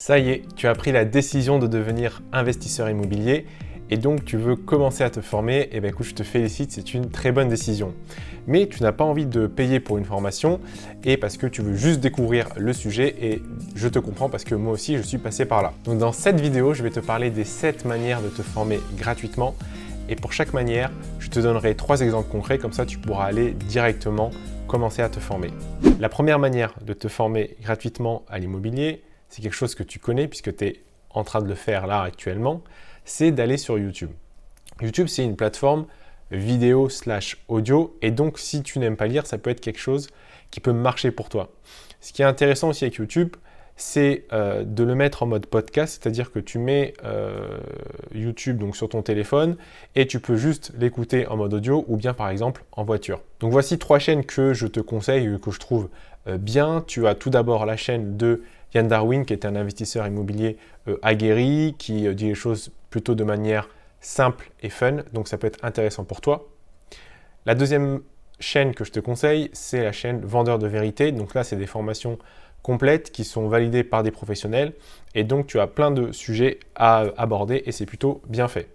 Ça y est, tu as pris la décision de devenir investisseur immobilier et donc tu veux commencer à te former. Et bien écoute, je te félicite, c'est une très bonne décision. Mais tu n'as pas envie de payer pour une formation et parce que tu veux juste découvrir le sujet et je te comprends parce que moi aussi je suis passé par là. Donc dans cette vidéo, je vais te parler des 7 manières de te former gratuitement et pour chaque manière, je te donnerai 3 exemples concrets, comme ça tu pourras aller directement commencer à te former. La première manière de te former gratuitement à l'immobilier, c'est quelque chose que tu connais puisque tu es en train de le faire là actuellement, c'est d'aller sur YouTube. YouTube, c'est une plateforme vidéo / audio et donc si tu n'aimes pas lire, ça peut être quelque chose qui peut marcher pour toi. Ce qui est intéressant aussi avec YouTube, c'est de le mettre en mode podcast, c'est-à-dire que tu mets YouTube donc sur ton téléphone et tu peux juste l'écouter en mode audio ou bien par exemple en voiture. Donc voici 3 chaînes que je te conseille, que je trouve bien. Tu as tout d'abord la chaîne de Yann Darwin, qui est un investisseur immobilier aguerri, qui dit les choses plutôt de manière simple et fun, donc ça peut être intéressant pour toi. La deuxième chaîne que je te conseille, c'est la chaîne Vendeur de vérité. Donc là, c'est des formations complètes qui sont validées par des professionnels et donc tu as plein de sujets à aborder et c'est plutôt bien fait.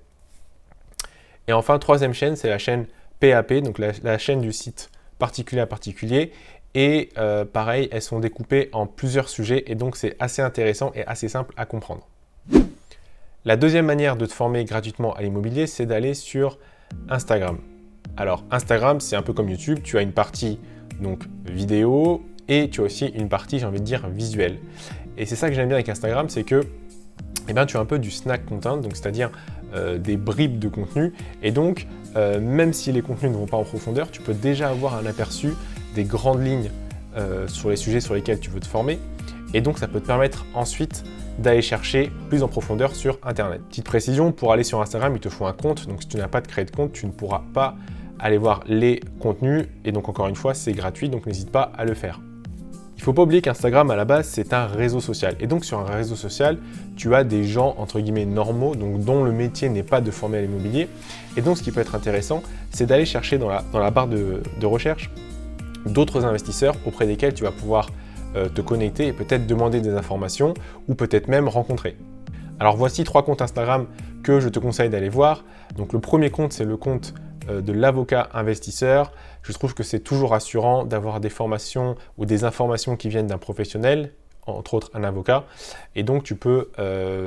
Et enfin, troisième chaîne, c'est la chaîne PAP, donc la chaîne du site particulier à particulier. Et pareil, elles sont découpées en plusieurs sujets et donc c'est assez intéressant et assez simple à comprendre. La deuxième manière de te former gratuitement à l'immobilier, c'est d'aller sur Instagram. Alors Instagram, c'est un peu comme YouTube, tu as une partie donc vidéo et tu as aussi une partie, j'ai envie de dire, visuelle. Et c'est ça que j'aime bien avec Instagram, c'est que tu as un peu du snack content, donc c'est-à-dire des bribes de contenu. Et donc, même si les contenus ne vont pas en profondeur, tu peux déjà avoir un aperçu des grandes lignes sur les sujets sur lesquels tu veux te former. Et donc, ça peut te permettre ensuite d'aller chercher plus en profondeur sur Internet. Petite précision, pour aller sur Instagram, il te faut un compte. Donc, si tu n'as pas de créer de compte, tu ne pourras pas aller voir les contenus. Et donc, encore une fois, c'est gratuit, donc n'hésite pas à le faire. Il ne faut pas oublier qu'Instagram, à la base, c'est un réseau social. Et donc, sur un réseau social, tu as des gens, entre guillemets, normaux, donc dont le métier n'est pas de former à l'immobilier. Et donc, ce qui peut être intéressant, c'est d'aller chercher dans la barre de recherche d'autres investisseurs auprès desquels tu vas pouvoir te connecter et peut-être demander des informations ou peut-être même rencontrer. Alors voici 3 comptes Instagram que je te conseille d'aller voir. Donc le premier compte, c'est le compte de l'avocat investisseur. Je trouve que c'est toujours rassurant d'avoir des formations ou des informations qui viennent d'un professionnel, entre autres un avocat. Et donc tu peux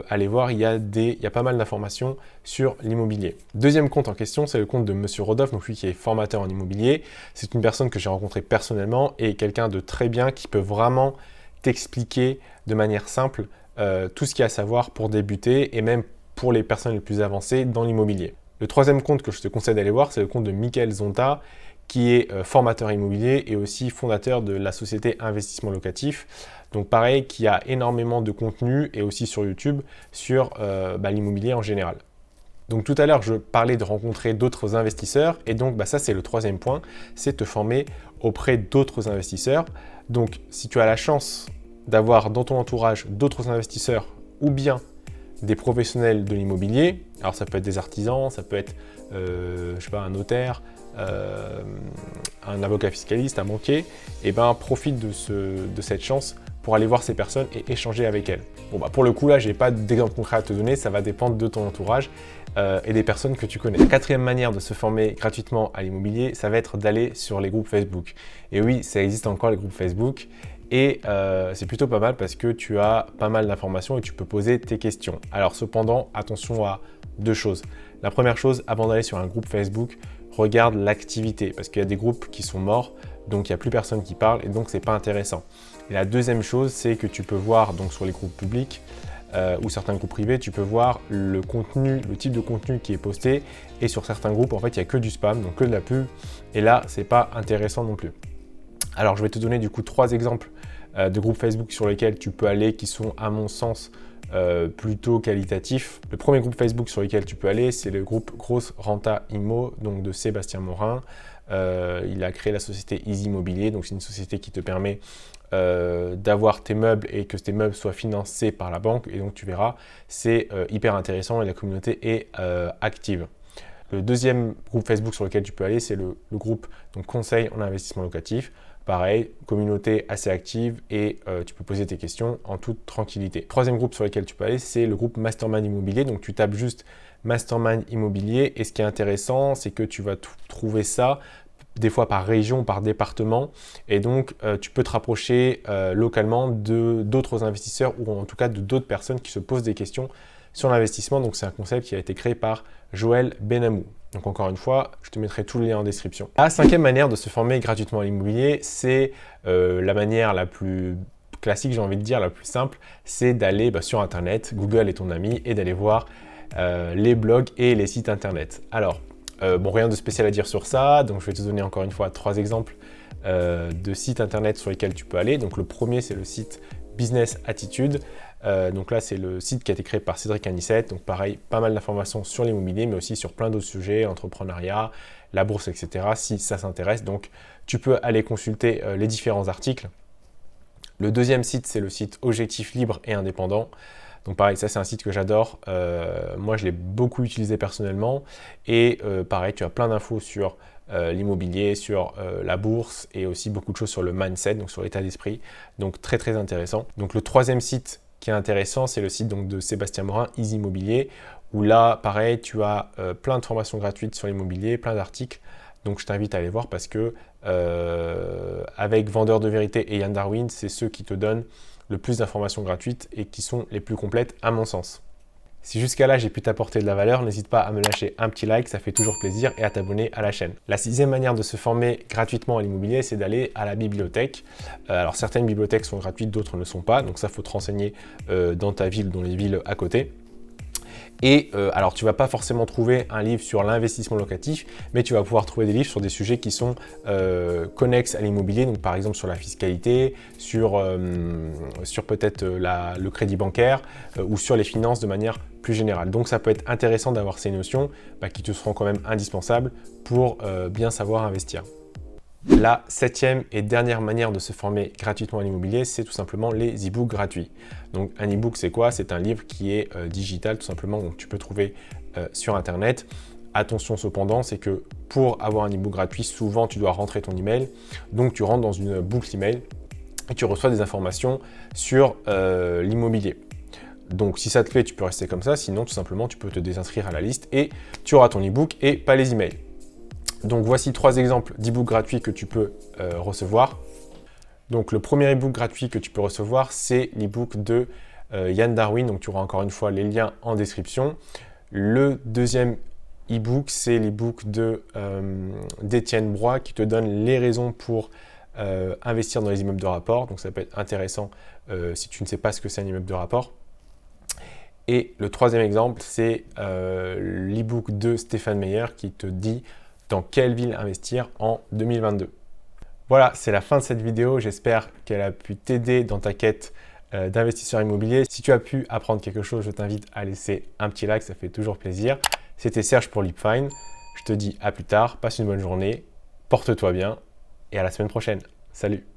aller voir, il y a pas mal d'informations sur l'immobilier. Deuxième compte en question, c'est le compte de Monsieur Rodolphe, donc lui qui est formateur en immobilier. C'est une personne que j'ai rencontrée personnellement et quelqu'un de très bien qui peut vraiment t'expliquer de manière simple tout ce qu'il y a à savoir pour débuter et même pour les personnes les plus avancées dans l'immobilier. Le troisième compte que je te conseille d'aller voir, c'est le compte de Michael Zonta, qui est formateur immobilier et aussi fondateur de la société Investissement Locatif. Donc pareil, qui a énormément de contenu et aussi sur YouTube sur l'immobilier en général. Donc tout à l'heure, je parlais de rencontrer d'autres investisseurs et donc ça c'est le troisième point, c'est te former auprès d'autres investisseurs. Donc si tu as la chance d'avoir dans ton entourage d'autres investisseurs ou bien des professionnels de l'immobilier, alors ça peut être des artisans, ça peut être un notaire, un avocat fiscaliste, un banquier, et profite de cette chance pour aller voir ces personnes et échanger avec elles. Bon pour le coup là, j'ai pas d'exemple concret à te donner, ça va dépendre de ton entourage et des personnes que tu connais. La quatrième manière de se former gratuitement à l'immobilier, ça va être d'aller sur les groupes Facebook. Et oui, ça existe encore les groupes Facebook. Et c'est plutôt pas mal parce que tu as pas mal d'informations et tu peux poser tes questions. Alors cependant, attention à 2 choses. La première chose, avant d'aller sur un groupe Facebook, regarde l'activité parce qu'il y a des groupes qui sont morts, donc il n'y a plus personne qui parle et donc c'est pas intéressant. Et la deuxième chose, c'est que tu peux voir donc sur les groupes publics ou certains groupes privés, tu peux voir le contenu, le type de contenu qui est posté et sur certains groupes, en fait, il n'y a que du spam, donc que de la pub et là, c'est pas intéressant non plus. Alors, je vais te donner du coup 3 exemples de groupes Facebook sur lesquels tu peux aller qui sont à mon sens plutôt qualitatifs. Le premier groupe Facebook sur lequel tu peux aller, c'est le groupe Grosse Renta Immo, donc de Sébastien Morin. Il a créé la société Easy Immobilier, donc c'est une société qui te permet d'avoir tes meubles et que tes meubles soient financés par la banque. Et donc tu verras, c'est hyper intéressant et la communauté est active. Le deuxième groupe Facebook sur lequel tu peux aller, c'est le groupe donc, Conseil en investissement locatif. Pareil, communauté assez active et tu peux poser tes questions en toute tranquillité. Troisième groupe sur lequel tu peux aller, c'est le groupe Mastermind Immobilier. Donc tu tapes juste Mastermind Immobilier et ce qui est intéressant, c'est que tu vas trouver ça des fois par région, par département, et donc tu peux te rapprocher localement d'autres investisseurs ou en tout cas de d'autres personnes qui se posent des questions sur l'investissement. Donc c'est un concept qui a été créé par Joël Benamou. Donc encore une fois, je te mettrai tous les liens en description. La cinquième manière de se former gratuitement à l'immobilier, c'est la manière la plus classique, j'ai envie de dire, la plus simple, c'est d'aller sur Internet, Google est ton ami, et d'aller voir les blogs et les sites Internet. Alors, bon, rien de spécial à dire sur ça, donc je vais te donner encore une fois 3 exemples de sites Internet sur lesquels tu peux aller. Donc le premier, c'est le site Business Attitude. Donc là, c'est le site qui a été créé par Cédric Anissette. Donc pareil, pas mal d'informations sur l'immobilier, mais aussi sur plein d'autres sujets, l'entrepreneuriat, la bourse, etc. si ça s'intéresse. Donc tu peux aller consulter les différents articles. Le deuxième site, c'est le site Objectif Libre et Indépendant. Donc pareil, ça c'est un site que j'adore. Moi, je l'ai beaucoup utilisé personnellement. Et pareil, tu as plein d'infos sur l'immobilier, sur la bourse et aussi beaucoup de choses sur le mindset, donc sur l'état d'esprit. Donc très très intéressant. Donc le troisième site qui est intéressant, c'est le site donc, de Sébastien Morin, Easy Immobilier, où là, pareil, tu as plein de formations gratuites sur l'immobilier, plein d'articles. Donc je t'invite à aller voir parce que avec Vendeur de Vérité et Yann Darwin, c'est ceux qui te donnent le plus d'informations gratuites et qui sont les plus complètes à mon sens. Si jusqu'à là j'ai pu t'apporter de la valeur, n'hésite pas à me lâcher un petit like, ça fait toujours plaisir, et à t'abonner à la chaîne. La sixième manière de se former gratuitement à l'immobilier, c'est d'aller à la bibliothèque. Alors certaines bibliothèques sont gratuites, d'autres ne le sont pas, donc ça faut te renseigner dans ta ville, dans les villes à côté. Et alors, tu ne vas pas forcément trouver un livre sur l'investissement locatif, mais tu vas pouvoir trouver des livres sur des sujets qui sont connexes à l'immobilier, donc par exemple sur la fiscalité, sur peut-être le crédit bancaire ou sur les finances de manière plus générale. Donc ça peut être intéressant d'avoir ces notions qui te seront quand même indispensables pour bien savoir investir. La septième et dernière manière de se former gratuitement à l'immobilier, c'est tout simplement les e-books gratuits. Donc un e-book, c'est quoi? C'est un livre qui est digital tout simplement, donc tu peux trouver sur Internet. Attention cependant, c'est que pour avoir un e-book gratuit, souvent tu dois rentrer ton email. Donc tu rentres dans une boucle email et tu reçois des informations sur l'immobilier. Donc si ça te plaît, tu peux rester comme ça, sinon tout simplement tu peux te désinscrire à la liste et tu auras ton e-book et pas les emails. Donc voici 3 exemples d'e-books gratuits que tu peux recevoir. Donc le premier e-book gratuit que tu peux recevoir, c'est l'e-book de Yann Darwin. Donc tu auras encore une fois les liens en description. Le deuxième e-book, c'est l'e-book d'Étienne Broy qui te donne les raisons pour investir dans les immeubles de rapport. Donc ça peut être intéressant si tu ne sais pas ce que c'est un immeuble de rapport. Et le troisième exemple, c'est l'e-book de Stéphane Meyer qui te dit dans quelle ville investir en 2022. Voilà, c'est la fin de cette vidéo. J'espère qu'elle a pu t'aider dans ta quête d'investisseur immobilier. Si tu as pu apprendre quelque chose, je t'invite à laisser un petit like, ça fait toujours plaisir. C'était Serge pour LeapFind. Je te dis à plus tard, passe une bonne journée, porte-toi bien et à la semaine prochaine. Salut!